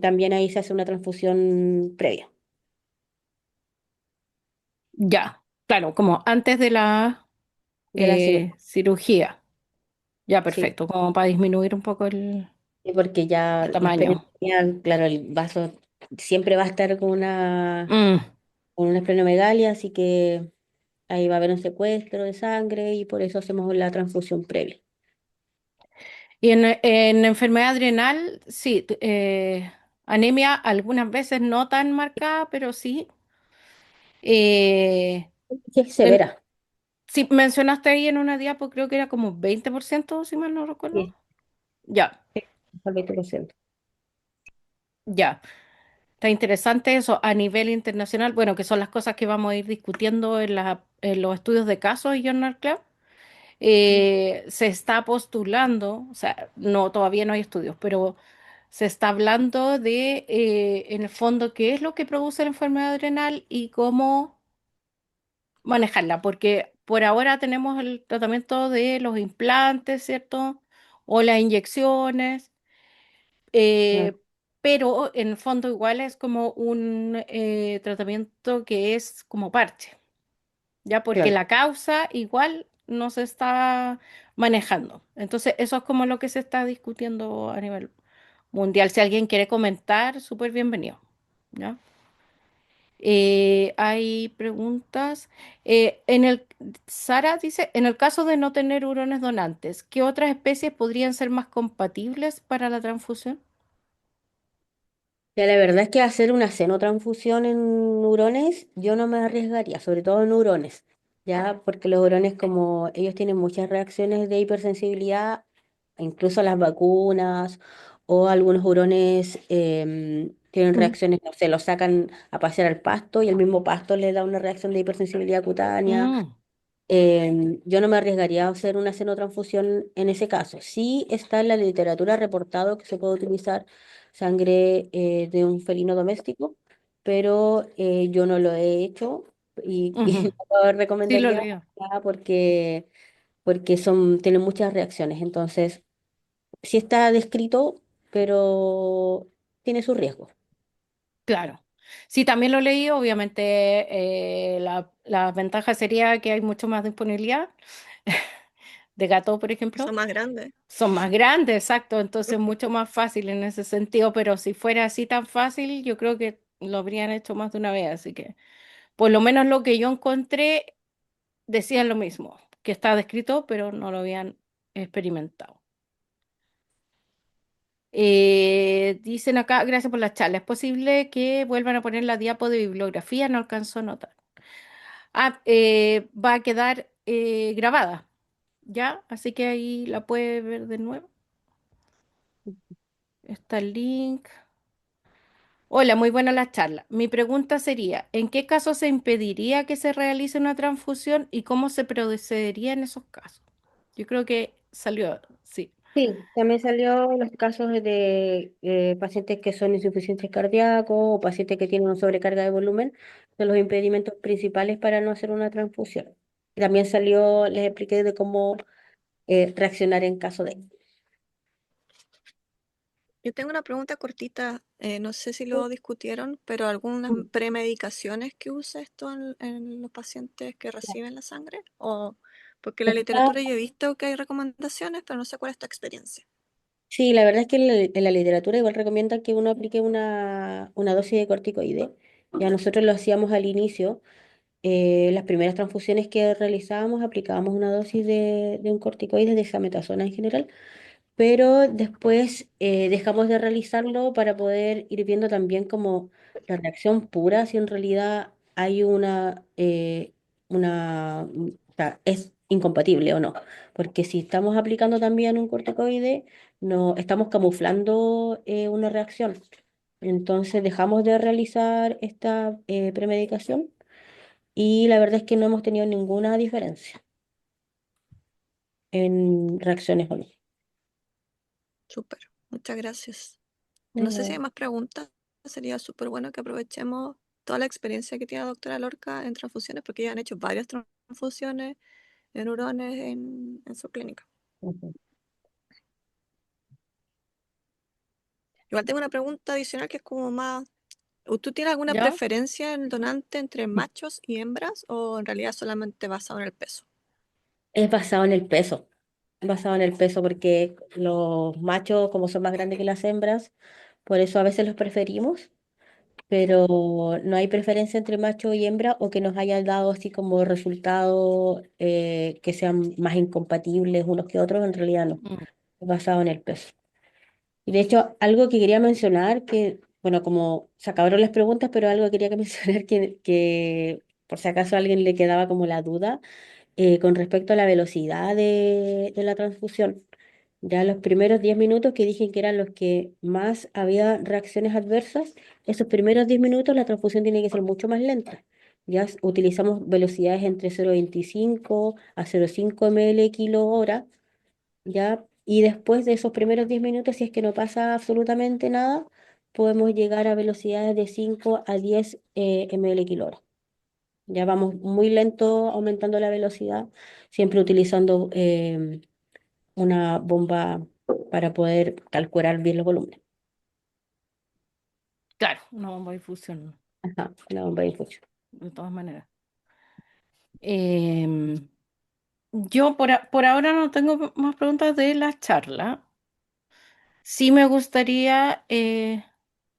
también ahí se hace una transfusión previa ya, claro, como antes de la de la cirugía. cirugía. Ya, Sí, perfecto, como para disminuir un poco sí, porque ya el la tamaño. esplenectomía, claro, el vaso siempre va a estar Mm. con una esplenomegalia, así que ahí va a haber un secuestro de sangre y por eso hacemos la transfusión previa. Y en enfermedad adrenal, sí, anemia algunas veces no tan marcada, pero sí. Eh, Sí, es en- severa. sí, mencionaste ahí en una diapo, creo que era como 20% si mal no recuerdo. Sí, Ya, al 20%. ya. Está interesante eso a nivel internacional, bueno, que son las cosas que vamos a ir discutiendo en los estudios de casos y Journal Club. Se está postulando, o sea, no, todavía no hay estudios, pero se está hablando de, en el fondo, qué es lo que produce la enfermedad adrenal y cómo manejarla, porque por ahora tenemos el tratamiento de los implantes, ¿cierto? O las inyecciones, Claro, eh, pero en el fondo igual es como un tratamiento que es como parche. ¿Ya? Porque claro. la causa igual no se está manejando. Entonces, eso es como lo que se está discutiendo a nivel mundial. Si alguien quiere comentar, súper bienvenido. ¿Ya? Hay preguntas. Sara dice, en el caso de no tener hurones donantes, ¿qué otras especies podrían ser más compatibles para la transfusión? Ya, la verdad es que hacer una xenotransfusión en hurones, yo no me arriesgaría, sobre todo en hurones, ya, porque los hurones, como ellos tienen muchas reacciones de hipersensibilidad, incluso a las vacunas, o algunos hurones tienen Mm, reacciones, no sé, los sacan a pasear al pasto y el mismo pasto les da una reacción de hipersensibilidad cutánea. mm, Yo no me arriesgaría a hacer una xenotransfusión en ese caso. Sí está en la literatura reportado que se puede utilizar sangre de un felino doméstico, pero yo no lo he hecho y ujú. no lo Sí, lo recomendaría leo. nada porque tienen muchas reacciones. Entonces, sí está descrito, pero tiene sus riesgos. Claro. Sí, también lo leí. Obviamente, la ventaja sería que hay mucho más disponibilidad de gato, por ejemplo. Son más grandes. Son más grandes, exacto, entonces mucho más fácil en ese sentido, pero si fuera así tan fácil, yo creo que lo habrían hecho más de una vez, así que por lo menos lo que yo encontré decían lo mismo, que está descrito, pero no lo habían experimentado. Dicen acá, gracias por la charla, es posible que vuelvan a poner la diapo de bibliografía, no alcanzó a notar. Va a quedar grabada, ¿ya? Así que ahí la puede ver de nuevo. Está el link. Hola, muy buena la charla. Mi pregunta sería, ¿en qué caso se impediría que se realice una transfusión y cómo se procedería en esos casos? Yo creo que salió, sí. Sí, también salió los casos de pacientes que son insuficientes cardíacos o pacientes que tienen una sobrecarga de volumen, son los impedimentos principales para no hacer una transfusión. También salió, les expliqué de cómo reaccionar en caso de... Yo tengo una pregunta cortita, no sé si lo discutieron, pero algunas premedicaciones que usa esto en los pacientes que reciben la sangre, o porque en la Está- literatura yo he visto que hay recomendaciones, pero no sé cuál es tu experiencia. Sí, la verdad es que en la literatura igual recomienda que uno aplique una dosis de corticoide. Ya nosotros lo hacíamos al inicio. Las primeras transfusiones que realizábamos aplicábamos una dosis de un corticoide, de dexametasona en general, pero después dejamos de realizarlo para poder ir viendo también como la reacción pura, si en realidad hay o sea, es incompatible o no. Porque si estamos aplicando también un corticoide, no estamos camuflando una reacción. Entonces dejamos de realizar esta premedicación y la verdad es que no hemos tenido ninguna diferencia en reacciones o no. Súper, muchas gracias. De No sé si nada. hay más preguntas. Sería súper bueno que aprovechemos toda la experiencia que tiene la doctora Lorca en transfusiones, porque ya han hecho varias transfusiones de neurones en su clínica. Ujú. Igual tengo una pregunta adicional que es como más, ¿tú tienes alguna ¿Ya? preferencia en el donante entre machos y hembras o en realidad solamente basado en el peso? Es basado en el peso, basado en el peso porque los machos, como son más grandes que las hembras, por eso a veces los preferimos, pero no hay preferencia entre macho y hembra o que nos hayan dado así como resultados que sean más incompatibles unos que otros, en realidad no, Mm. es basado en el peso. Y de hecho, algo que quería mencionar, que, bueno, como se acabaron las preguntas, pero algo que quería que mencionar que por si acaso a alguien le quedaba como la duda, con respecto a la velocidad de la transfusión. Ya los primeros 10 minutos que dije que eran los que más había reacciones adversas, esos primeros 10 minutos la transfusión tiene que ser mucho más lenta. Utilizamos velocidades entre 0,25 a 0,5 ml kilo hora, ¿ya? Y después de esos primeros 10 minutos, si es que no pasa absolutamente nada, podemos llegar a velocidades de 5 a 10 ml kilo hora. Ya vamos muy lento aumentando la velocidad, siempre utilizando una bomba para poder calcular bien los volúmenes. Claro, una bomba de infusión, Ajá, una bomba de infusión. de todas maneras. Em, yo por ahora no tengo más preguntas de la charla. Sí me gustaría...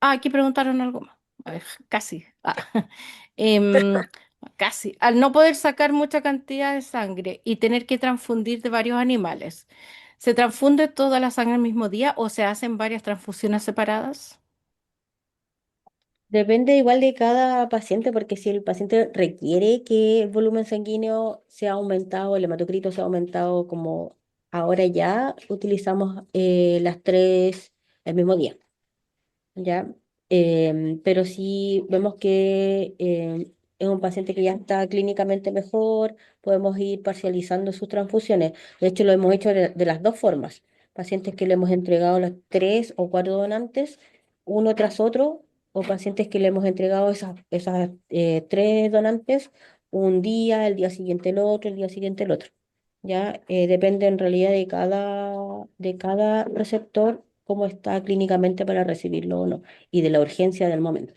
aquí preguntaron algo más. A ver, casi. Em, casi. Al no poder sacar mucha cantidad de sangre y tener que transfundir de varios animales, ¿se transfunde toda la sangre el mismo día o se hacen varias transfusiones separadas? Depende igual de cada paciente, porque si el paciente requiere que el volumen sanguíneo sea aumentado, el hematocrito sea aumentado como ahora ya, utilizamos las tres el mismo día. ¿Ya? Pero si vemos que es un paciente que ya está clínicamente mejor, podemos ir parcializando sus transfusiones. De hecho, lo hemos hecho de las dos formas. Pacientes que le hemos entregado los tres o cuatro donantes, uno tras otro, o pacientes que le hemos entregado esas tres donantes un día, el día siguiente el otro, el día siguiente el otro. ¿Ya? Depende en realidad de cada receptor cómo está clínicamente para recibirlo o no, y de la urgencia del momento.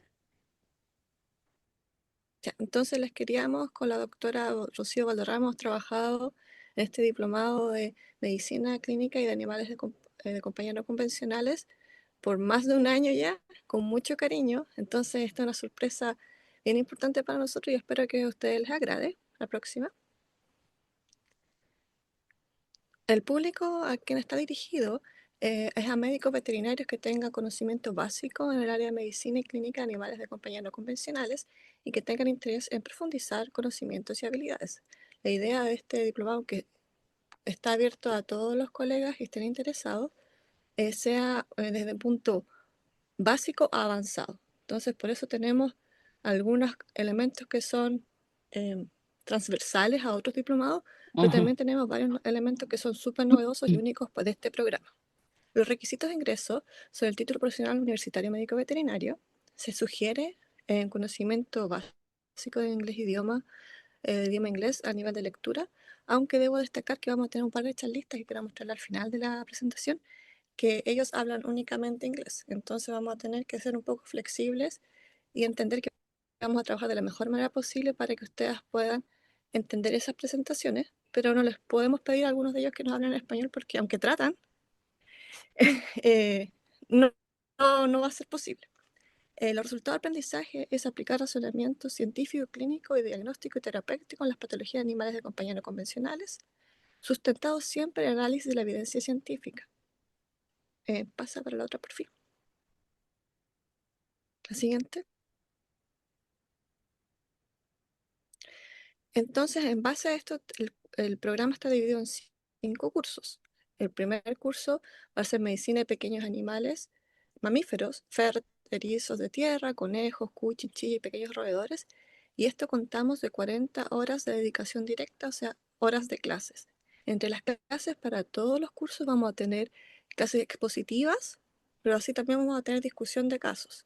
Ya, entonces les queríamos, con la doctora Rocío Valderrama, hemos trabajado en este diplomado de medicina clínica y de animales de compañía no convencionales por más de un año ya, con mucho cariño. Entonces, esta es una sorpresa bien importante para nosotros y espero que a ustedes les agrade. La próxima. El público a quien está dirigido es a médicos veterinarios que tengan conocimiento básico en el área de medicina y clínica de animales de compañía no convencionales y que tengan interés en profundizar conocimientos y habilidades. La idea de este diplomado, que está abierto a todos los colegas que estén interesados, sea desde el punto básico a avanzado. Entonces, por eso tenemos algunos elementos que son eh, transversales a otros diplomados, pero Ujú. también tenemos varios elementos que son súper novedosos y únicos de este programa. Los requisitos de ingreso son el título profesional universitario médico veterinario. Se sugiere conocimiento básico de inglés idioma inglés a nivel de lectura, aunque debo destacar que vamos a tener un par de charlistas que quiero mostrarle al final de la presentación, que ellos hablan únicamente inglés. Entonces vamos a tener que ser un poco flexibles y entender que vamos a trabajar de la mejor manera posible para que ustedes puedan entender esas presentaciones, pero no les podemos pedir a algunos de ellos que nos hablen español porque aunque tratan, eh, no, no va a ser posible. Los resultados del aprendizaje es aplicar razonamiento científico, clínico y diagnóstico y terapéutico en las patologías de animales de compañía no convencionales, sustentados siempre en el análisis de la evidencia científica. Pasa para la otra perfil. La siguiente. Entonces, en base a esto, el programa está dividido en 5 cursos. El primer curso va a ser medicina de pequeños animales, mamíferos, erizos de tierra, conejos, cuy, chinchilla y pequeños roedores. Y esto contamos de 40 horas de dedicación directa, o sea, horas de clases. Entre las clases para todos los cursos vamos a tener clases expositivas, pero así también vamos a tener discusión de casos,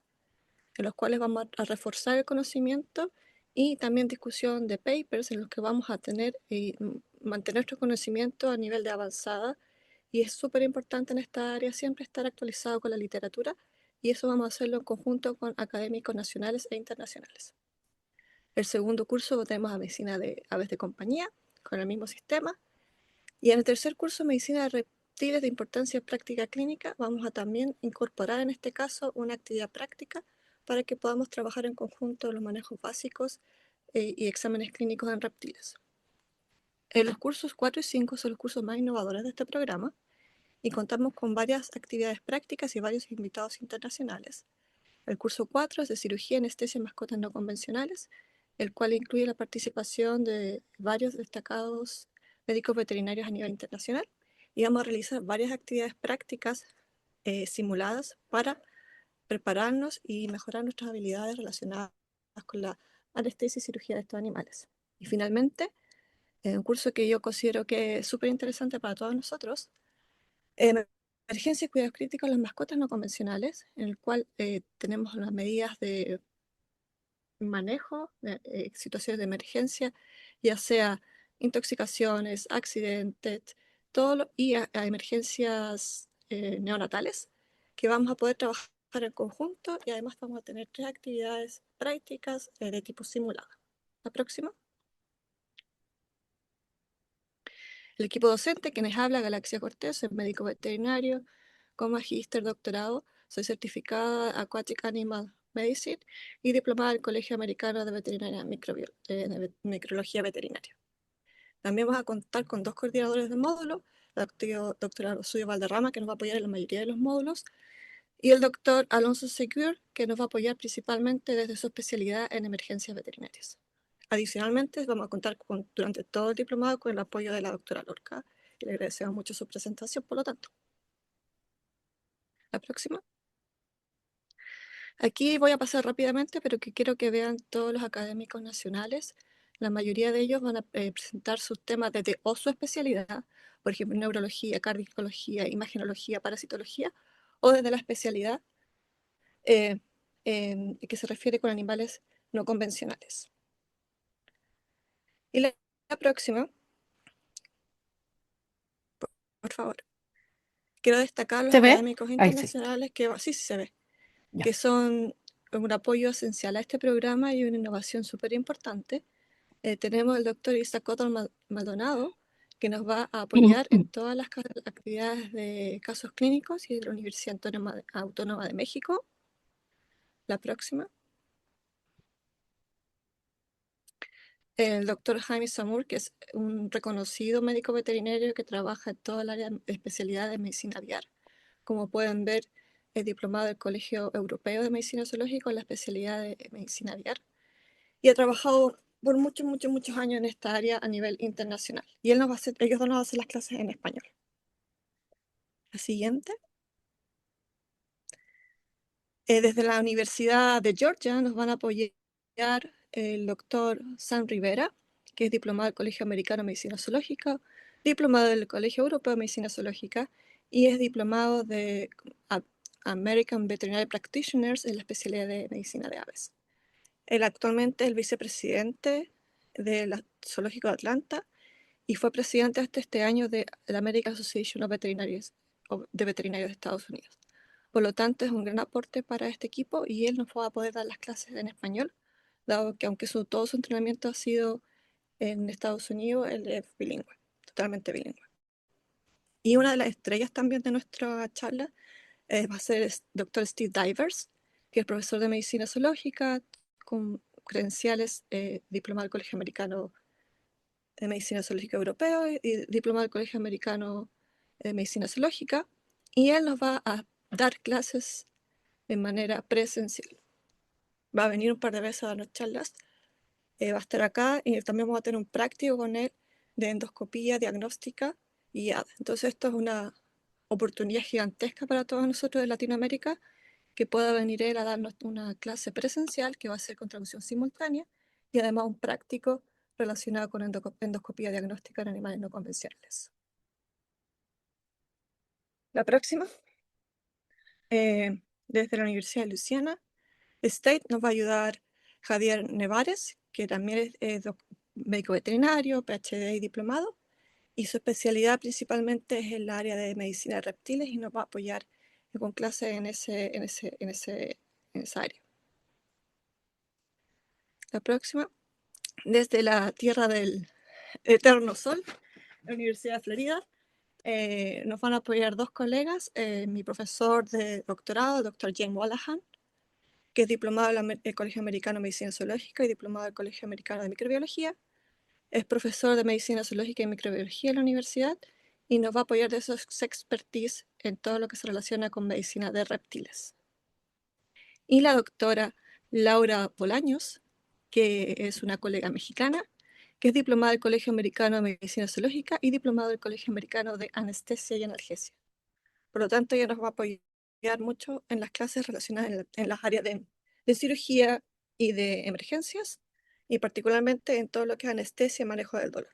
en los cuales vamos a reforzar el conocimiento y también discusión de papers en los que vamos a tener y mantener nuestro conocimiento a nivel de avanzada. Y es súper importante en esta área siempre estar actualizado con la literatura, y eso vamos a hacerlo en conjunto con académicos nacionales e internacionales. El segundo curso tenemos a medicina de aves de compañía, con el mismo sistema. Y en el tercer curso, medicina de reptiles de importancia práctica clínica, vamos a también incorporar en este caso una actividad práctica para que podamos trabajar en conjunto los manejos básicos y exámenes clínicos en reptiles. Los cursos 4 y 5 son los cursos más innovadores de este programa y contamos con varias actividades prácticas y varios invitados internacionales. El curso 4 es de cirugía, anestesia y mascotas no convencionales, el cual incluye la participación de varios destacados médicos veterinarios a nivel internacional, y vamos a realizar varias actividades prácticas simuladas para prepararnos y mejorar nuestras habilidades relacionadas con la anestesia y cirugía de estos animales. Y finalmente, un curso que yo considero que es súper interesante para todos nosotros, emergencia y cuidados críticos en las mascotas no convencionales, en el cual tenemos las medidas de manejo de situaciones de emergencia, ya sea intoxicaciones, accidentes, y a emergencias neonatales, que vamos a poder trabajar en conjunto, y además vamos a tener 3 actividades prácticas de tipo simulado. La próxima. El equipo docente, quienes habla, Galaxia Cortés, soy médico veterinario con magíster, doctorado, soy certificada Aquatic Animal Medicine y diplomada del Colegio Americano de Veterinaria de Microbiología Veterinaria. También vamos a contar con 2 coordinadores de módulo, el doctor Suyo Valderrama, que nos va a apoyar en la mayoría de los módulos, y el doctor Alonso Secure, que nos va a apoyar principalmente desde su especialidad en emergencias veterinarias. Adicionalmente, vamos a contar durante todo el diplomado con el apoyo de la doctora Lorca, y le agradecemos mucho su presentación, por lo tanto. La próxima. Aquí voy a pasar rápidamente, pero que quiero que vean todos los académicos nacionales. La mayoría de ellos van a presentar sus temas desde o su especialidad, por ejemplo, neurología, cardiología, imagenología, parasitología, o desde la especialidad que se refiere con animales no convencionales. Y la próxima, por favor. Quiero destacar los ¿Se ve? académicos Ahí sí. internacionales que sí se ve, Ya. que son un apoyo esencial a este programa y una innovación súper importante. Tenemos el doctor Isaac Cotton Maldonado, que nos va a apoyar en todas las actividades de casos clínicos, y de la Universidad Autónoma de México. La próxima. El doctor Jaime Samur, que es un reconocido médico veterinario que trabaja en toda el área de especialidad de medicina aviar. Como pueden ver, es diplomado del Colegio Europeo de Medicina Zoológica en la especialidad de medicina aviar, y ha trabajado por muchos años en esta área a nivel internacional. Y ellos dos nos van a hacer las clases en español. La siguiente. Desde la Universidad de Georgia nos van a apoyar el doctor Sam Rivera, que es diplomado del Colegio Americano de Medicina Zoológica, diplomado del Colegio Europeo de Medicina Zoológica, y es diplomado de American Veterinary Practitioners en la especialidad de medicina de aves. Él actualmente es el vicepresidente del Zoológico de Atlanta y fue presidente hasta este año de la American Association of Veterinarians, de Veterinarios de Estados Unidos. Por lo tanto, es un gran aporte para este equipo, y él nos va a poder dar las clases en español, dado que aunque todo su entrenamiento ha sido en Estados Unidos, él es bilingüe, totalmente bilingüe. Y una de las estrellas también de nuestra charla va a ser el doctor Steve Divers, que es profesor de medicina zoológica con credenciales diplomado del Colegio Americano de Medicina Zoológica Europeo y diplomado del Colegio Americano de Medicina Zoológica, y él nos va a dar clases de manera presencial. Va a venir un par de veces a darnos charlas, va a estar acá y también vamos a tener un práctico con él de endoscopía diagnóstica y guiada. Entonces esto es una oportunidad gigantesca para todos nosotros de Latinoamérica, que pueda venir él a darnos una clase presencial que va a ser con traducción simultánea y además un práctico relacionado con endoscopía diagnóstica en animales no convencionales. La próxima, desde la Universidad de Luisiana State, nos va a ayudar Javier Nevares, que también es médico veterinario, PhD y diplomado, y su especialidad principalmente es en el área de medicina de reptiles y nos va a apoyar con clases en esa área. La próxima, desde la tierra del eterno sol, la Universidad de Florida, nos van a apoyar dos colegas, mi profesor de doctorado, el doctor James Wallahan, que es diplomado del Colegio Americano de Medicina Zoológica y diplomado del Colegio Americano de Microbiología. Es profesor de Medicina Zoológica y Microbiología en la universidad y nos va a apoyar de su expertise en todo lo que se relaciona con medicina de reptiles. Y la doctora Laura Bolaños, que es una colega mexicana, que es diplomada del Colegio Americano de Medicina Zoológica y diplomado del Colegio Americano de Anestesia y Analgesia. Por lo tanto, ella nos va a apoyar mucho en las clases relacionadas en las áreas de cirugía y de emergencias, y particularmente en todo lo que es anestesia y manejo del dolor.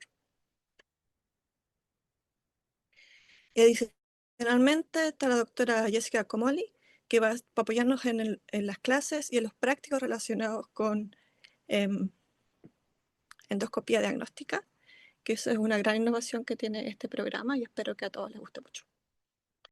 Y adicionalmente está la doctora Jessica Comoli, que va a apoyarnos en las clases y en los prácticos relacionados con endoscopía diagnóstica, que eso es una gran innovación que tiene este programa y espero que a todos les guste mucho.